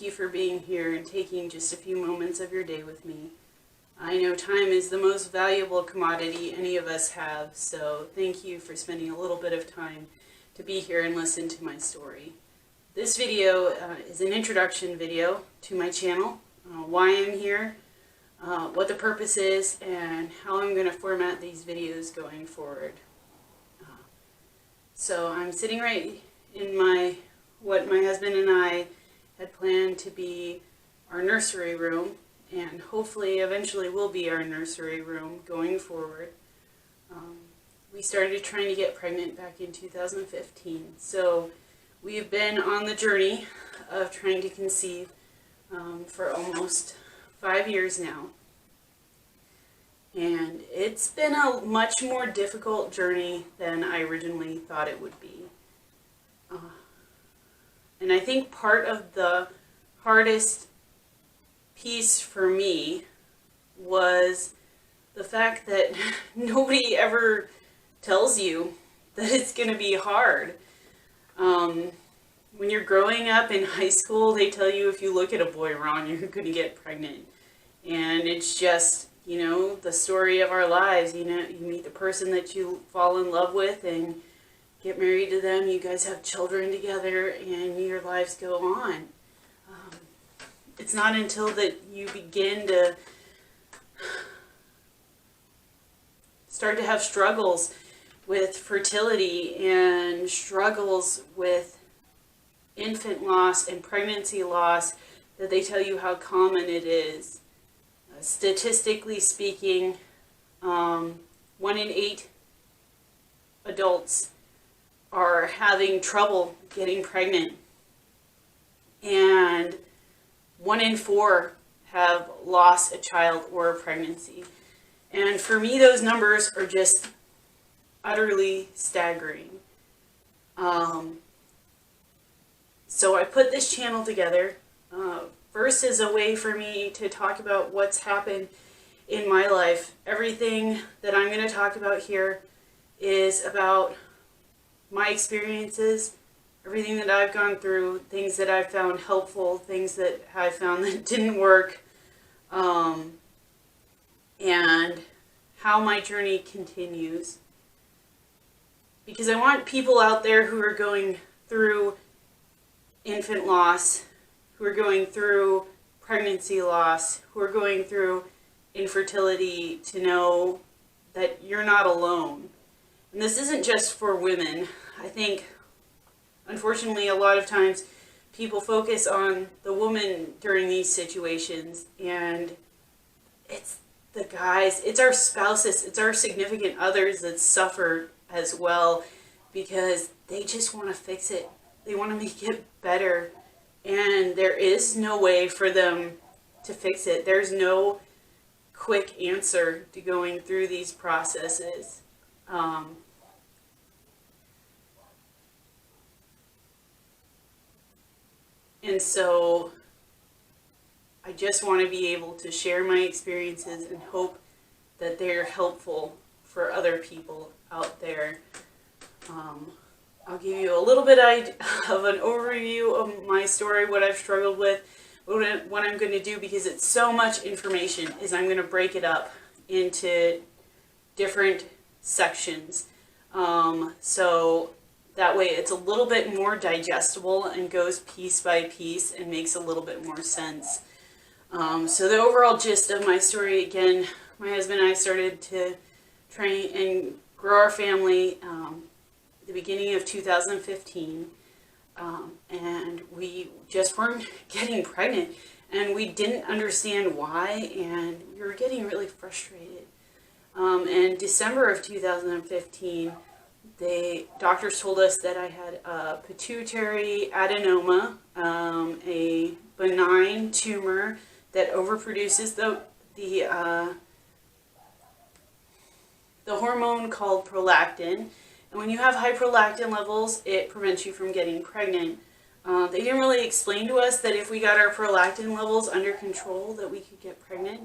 thank you for being here and taking just a few moments of your day with me. I know time is the most valuable commodity any of us have, so thank you for spending a little bit of time to be here and listen to my story. This video is an introduction video to my channel, why I'm here, what the purpose is, and how I'm going to format these videos going forward. So I'm sitting right in what my husband and I had planned to be our nursery room, and hopefully eventually will be our nursery room going forward. We started trying to get pregnant back in 2015, so we've been on the journey of trying to conceive for almost 5 years now. And it's been a much more difficult journey than I originally thought it would be. And I think part of the hardest piece for me was the fact that nobody ever tells you that it's going to be hard. When you're growing up in high school, they tell you if you look at a boy wrong, you're going to get pregnant. And it's just, you know, the story of our lives. You know, you meet the person that you fall in love with and get married to them. You guys have children together and your lives go on. It's not until that you begin to start to have struggles with fertility and struggles with infant loss and pregnancy loss that they tell you how common it is. Statistically speaking, 1 in 8 adults are having trouble getting pregnant, and 1 in 4 have lost a child or a pregnancy. And for me, those numbers are just utterly staggering. So I put this channel together first as a way for me to talk about what's happened in my life. Everything that I'm going to talk about here is about my experiences, everything that I've gone through, things that I've found helpful, things that I found that didn't work, and how my journey continues. Because I want people out there who are going through infant loss, who are going through pregnancy loss, who are going through infertility, to know that you're not alone. And this isn't just for women. I think, unfortunately, a lot of times people focus on the woman during these situations, and it's the guys, it's our spouses, it's our significant others that suffer as well, because they just want to fix it. They want to make it better, and there is no way for them to fix it. There's no quick answer to going through these processes. And so I just want to be able to share my experiences and hope that they're helpful for other people out there. I'll give you a little bit of an overview of my story, what I've struggled with. What I'm going to do, because it's so much information, is I'm going to break it up into different sections. So that way it's a little bit more digestible and goes piece by piece and makes a little bit more sense. So the overall gist of my story, again, my husband and I started to try and grow our family at the beginning of 2015. And we just weren't getting pregnant, and we didn't understand why, and we were getting really frustrated. In December of 2015, the doctors told us that I had a pituitary adenoma, a benign tumor that overproduces the hormone called prolactin. And when you have high prolactin levels, it prevents you from getting pregnant. They didn't really explain to us that if we got our prolactin levels under control that we could get pregnant.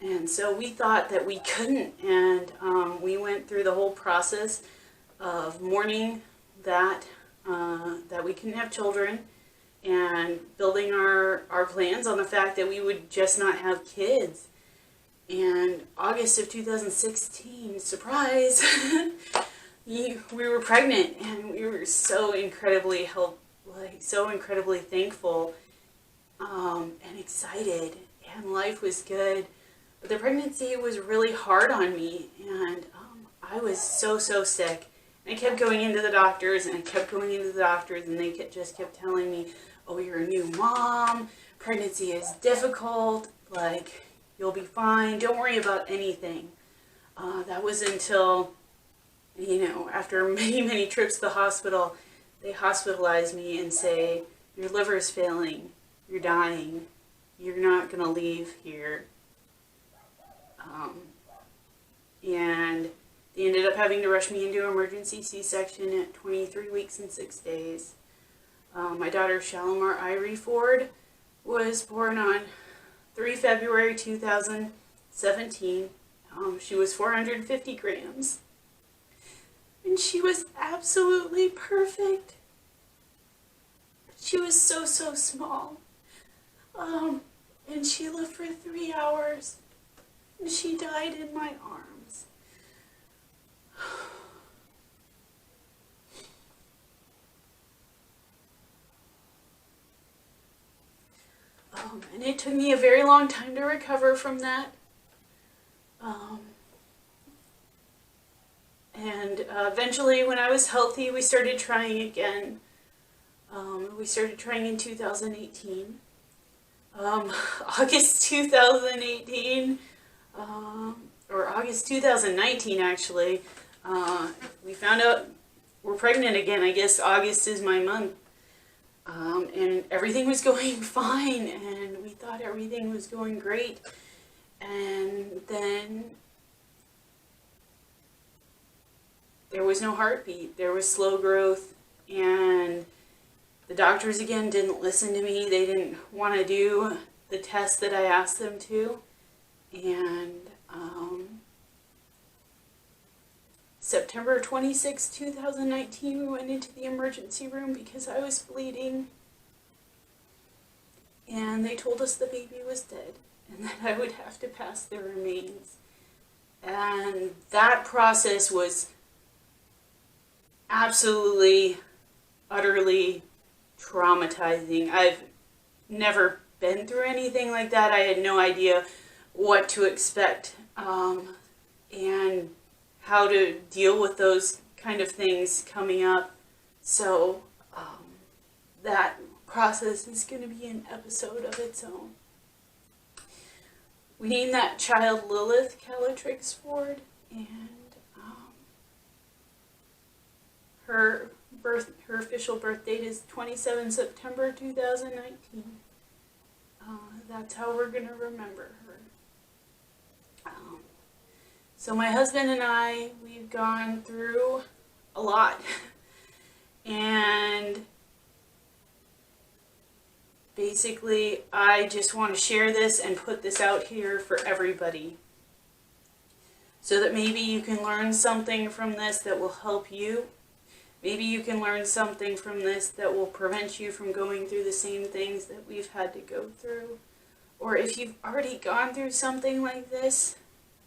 And so we thought that we couldn't. And we went through the whole process of mourning that we couldn't have children, and building our plans on the fact that we would just not have kids. And August of 2016, surprise, we were pregnant, and we were so incredibly so incredibly thankful and excited, and life was good. But the pregnancy was really hard on me, and I was so sick. I kept going into the doctors, and I kept going into the doctors, and they just kept telling me, oh, you're a new mom, pregnancy is difficult, like, you'll be fine, don't worry about anything. That was until, after many trips to the hospital, they hospitalize me and say, your liver's failing, you're dying, you're not going to leave here. And they ended up having to rush me into emergency C-section at 23 weeks and 6 days. My daughter Shalimar Irie Ford was born on 3 February 2017. She was 450 grams. And she was absolutely perfect. She was so small. And she lived for 3 hours. And she died in my arms. And it took me a very long time to recover from that. And eventually, when I was healthy, we started trying again. We started trying in 2018. August 2018, or August 2019 actually, we found out we're pregnant again. I guess August is my month. And everything was going fine, and we thought everything was going great. And then there was no heartbeat. There was slow growth, and the doctors again didn't listen to me. They didn't want to do the test that I asked them to. And September 26, 2019, we went into the emergency room because I was bleeding. And they told us the baby was dead and that I would have to pass the remains. And that process was absolutely, utterly traumatizing. I've never been through anything like that. I had no idea what to expect and how to deal with those kind of things coming up. So that process is going to be an episode of its own. We named that child Lilith Calatrix Ford, and her official birth date is 27 September 2019. That's how we're going to remember her. So my husband and I, we've gone through a lot. And basically, I just want to share this and put this out here for everybody, so that maybe you can learn something from this that will help you. Maybe you can learn something from this that will prevent you from going through the same things that we've had to go through. Or if you've already gone through something like this,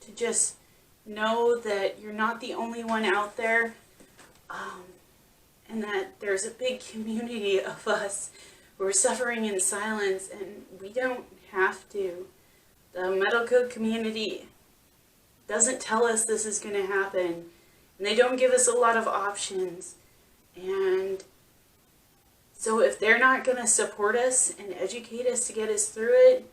to just know that you're not the only one out there, and that there's a big community of us who are suffering in silence, and we don't have to. The medical community doesn't tell us this is going to happen, and they don't give us a lot of options. And so if they're not going to support us and educate us to get us through it,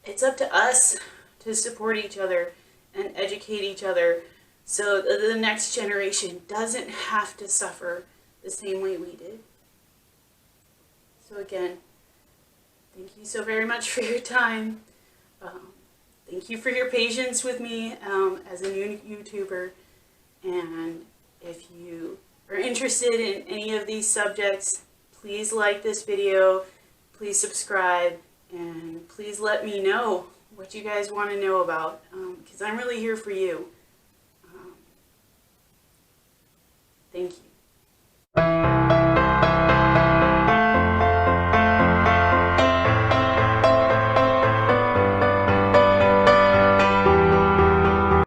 it's up to us to support each other and educate each other, so that the next generation doesn't have to suffer the same way we did. So again, thank you so very much for your time. Thank you for your patience with me as a new YouTuber. And if you are interested in any of these subjects, please like this video, please subscribe, and please let me know what you guys want to know about, because I'm really here for you.